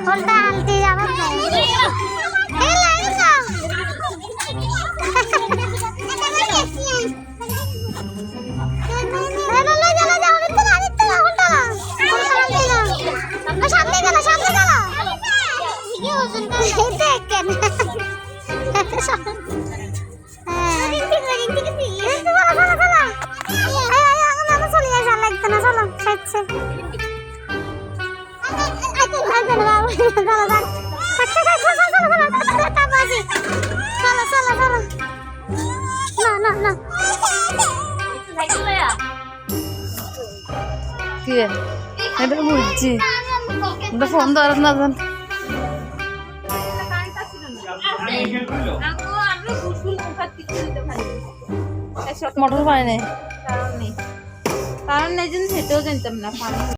উল্টা হালতি আবার এই লাইন না এটা বুঝছি ফোন ধর না মোটর পাই নাই কারণ নেই জন্য সেটাও জানতাম না।